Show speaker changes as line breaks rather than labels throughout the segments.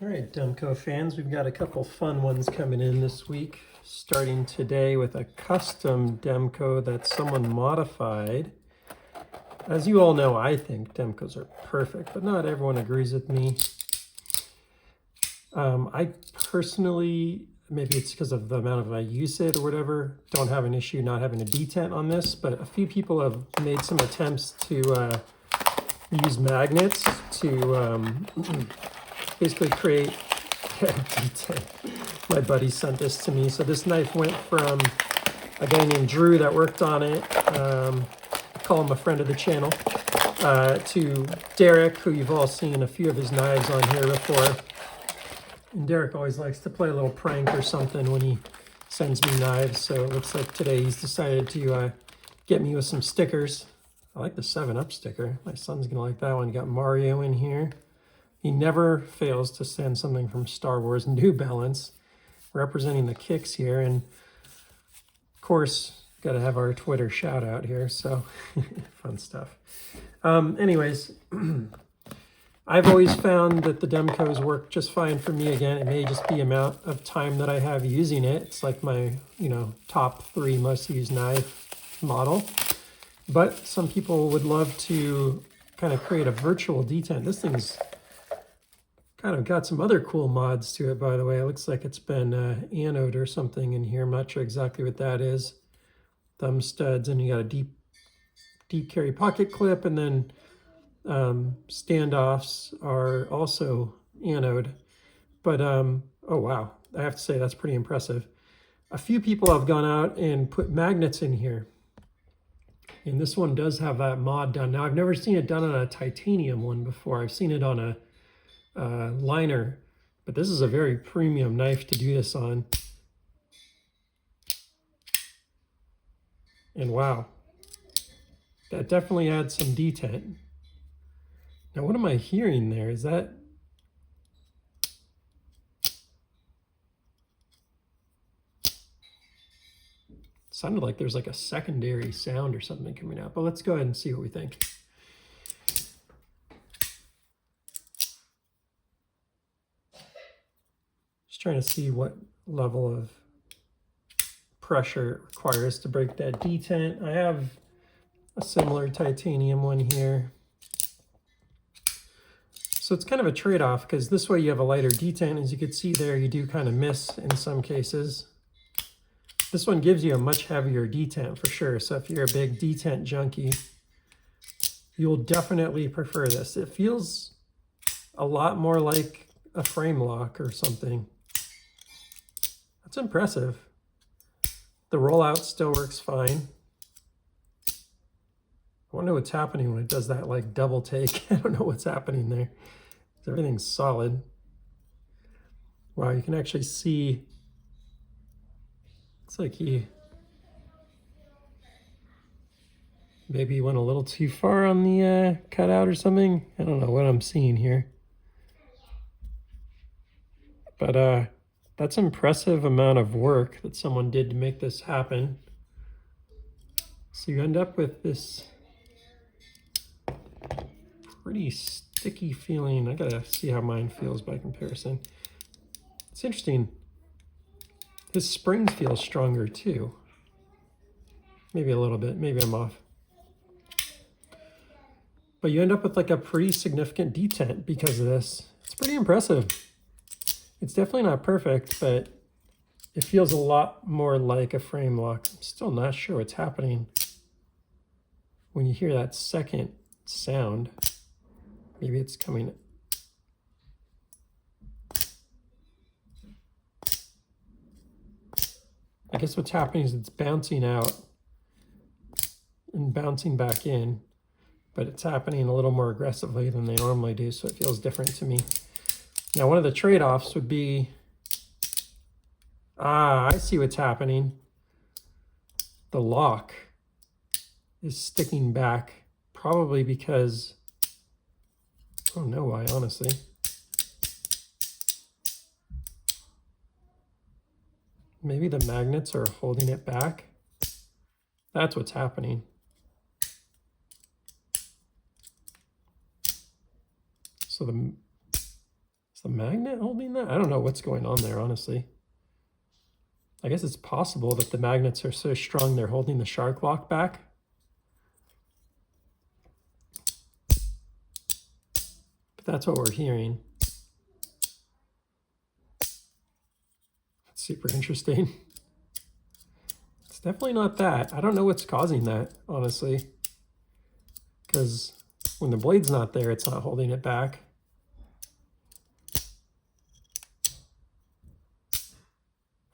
All right, Demko fans, we've got a couple fun ones coming in this week, starting today with a custom Demko that someone modified. As you all know, I think Demkos are perfect, but not everyone agrees with me. I personally, maybe it's because of the amount of I use it or whatever, don't have an issue not having a detent on this, but a few people have made some attempts to use magnets to basically create detent. My buddy sent this to me. So this knife went from a guy named Drew that worked on it, I call him a friend of the channel, to Derek, who you've all seen a few of his knives on here before. And Derek always likes to play a little prank or something when he sends me knives. So it looks like today he's decided to get me with some stickers. I like the 7-Up sticker. My son's gonna like that one. You got Mario in here. He never fails to send something from Star Wars. New Balance, representing the kicks here. And of course, got to have our Twitter shout out here. So fun stuff. Anyways, I've always found that the Demkos work just fine for me. Again, it may just be amount of time that I have using it. It's like my, top 3 most used knife model. But some people would love to kind of create a virtual detent. This thing's kind of got some other cool mods to it, by the way. It looks like it's been anode or something in here. I'm not sure exactly what that is. Thumb studs, and you got a deep carry pocket clip, and then standoffs are also anode. But, oh wow, I have to say that's pretty impressive. A few people have gone out and put magnets in here. And this one does have that mod done. Now, I've never seen it done on a titanium one before. I've seen it on a liner, but this is a very premium knife to do this on. And wow, that definitely adds some detent. Now, what am I hearing there? Is that... sounded like there's like a secondary sound or something coming out, but let's go ahead and see what we think. Just trying to see what level of pressure it requires to break that detent. I have a similar titanium one here. So it's kind of a trade-off, because this way you have a lighter detent. As you can see there, you do kind of miss in some cases. This one gives you a much heavier detent for sure. So if you're a big detent junkie, you'll definitely prefer this. It feels a lot more like a frame lock or something. That's impressive. The rollout still works fine. I wonder what's happening when it does that like double take. I don't know what's happening there. Everything's solid. Wow, you can actually see, it's like he maybe went a little too far on the cutout or something. I don't know what I'm seeing here. But that's an impressive amount of work that someone did to make this happen. So you end up with this pretty sticky feeling. I gotta see how mine feels by comparison. It's interesting. This spring feels stronger too. Maybe a little bit, maybe I'm off. But you end up with like a pretty significant detent because of this. It's pretty impressive. It's definitely not perfect, but it feels a lot more like a frame lock. I'm still not sure what's happening when you hear that second sound. Maybe it's coming. I guess what's happening is it's bouncing out and bouncing back in, but it's happening a little more aggressively than they normally do, so it feels different to me. Now, one of the trade-offs would be, I see what's happening. The lock is sticking back, probably because, I don't know why, honestly. Maybe the magnets are holding it back. That's what's happening. So Is the magnet holding that? I don't know what's going on there, honestly. I guess it's possible that the magnets are so strong they're holding the shark lock back. But that's what we're hearing. That's super interesting. It's definitely not that. I don't know what's causing that, honestly. Because when the blade's not there, it's not holding it back.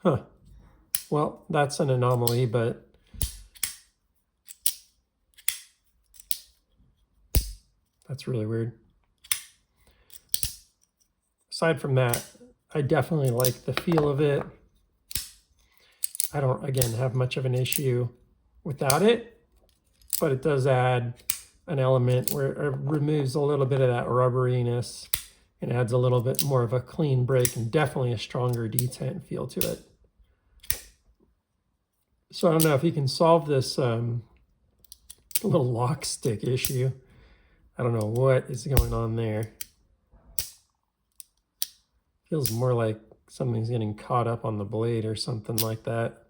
Huh. Well, that's an anomaly, but that's really weird. Aside from that, I definitely like the feel of it. I don't, again, have much of an issue without it, but it does add an element where it removes a little bit of that rubberiness and adds a little bit more of a clean break and definitely a stronger detent feel to it. So I don't know if you can solve this little lock stick issue. I don't know what is going on there. Feels more like something's getting caught up on the blade or something like that.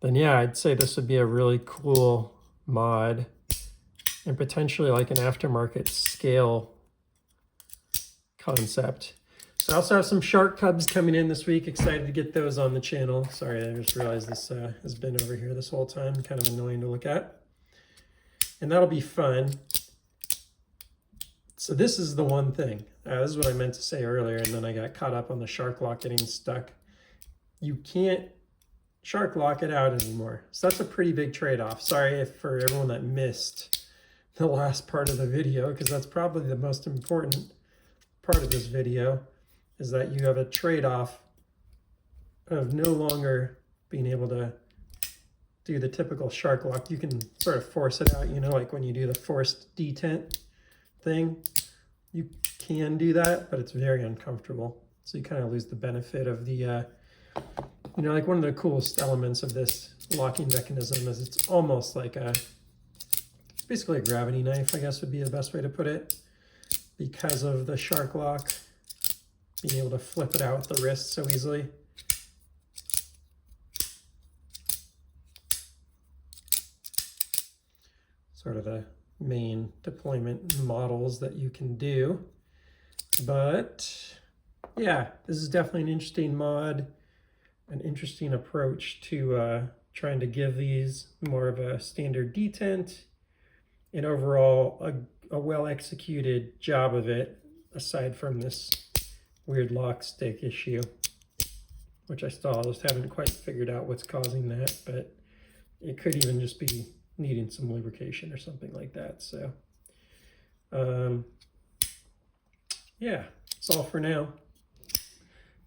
Then yeah, I'd say this would be a really cool mod and potentially like an aftermarket scale concept. So I also have some shark cubs coming in this week. Excited to get those on the channel. Sorry, I just realized this has been over here this whole time. Kind of annoying to look at. And that'll be fun. So this is the one thing. This is what I meant to say earlier, and then I got caught up on the shark lock getting stuck. You can't shark lock it out anymore. So that's a pretty big trade-off. Sorry for everyone that missed the last part of the video, because that's probably the most important part of this video, is that you have a trade-off of no longer being able to do the typical shark lock. You can sort of force it out, you know, like when you do the forced detent thing. You can do that, but it's very uncomfortable. So you kind of lose the benefit of the, you know, like one of the coolest elements of this locking mechanism is it's almost like it's basically a gravity knife, I guess would be the best way to put it, because of the shark lock, being able to flip it out with the wrist so easily. Sort of the main deployment models that you can do. But yeah, this is definitely an interesting mod, an interesting approach to trying to give these more of a standard detent, and overall a well-executed job of it, aside from this weird lock stick issue, which I still just haven't quite figured out what's causing that, but it could even just be needing some lubrication or something like that. So yeah, that's all for now.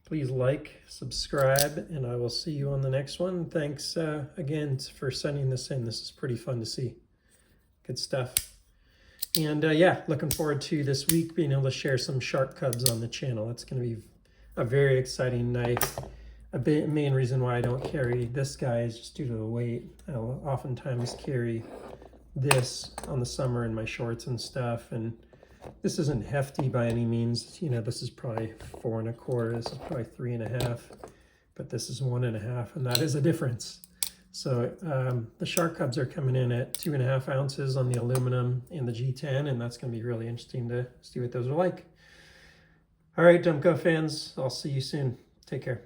Please like, subscribe, and I will see you on the next one. Thanks again for sending this in. This is pretty fun to see. Good stuff. And yeah, looking forward to this week being able to share some shark cubs on the channel. It's going to be a very exciting knife. Main reason why I don't carry this guy is just due to the weight. I'll oftentimes carry this on the summer in my shorts and stuff, and this isn't hefty by any means. You know, this is probably 4 1/4. This is probably 3 1/2, but this is 1 1/2, and that is a difference. So the shark cubs are coming in at 2.5 ounces on the aluminum and the G10, and that's going to be really interesting to see what those are like. All right, Demko fans, I'll see you soon. Take care.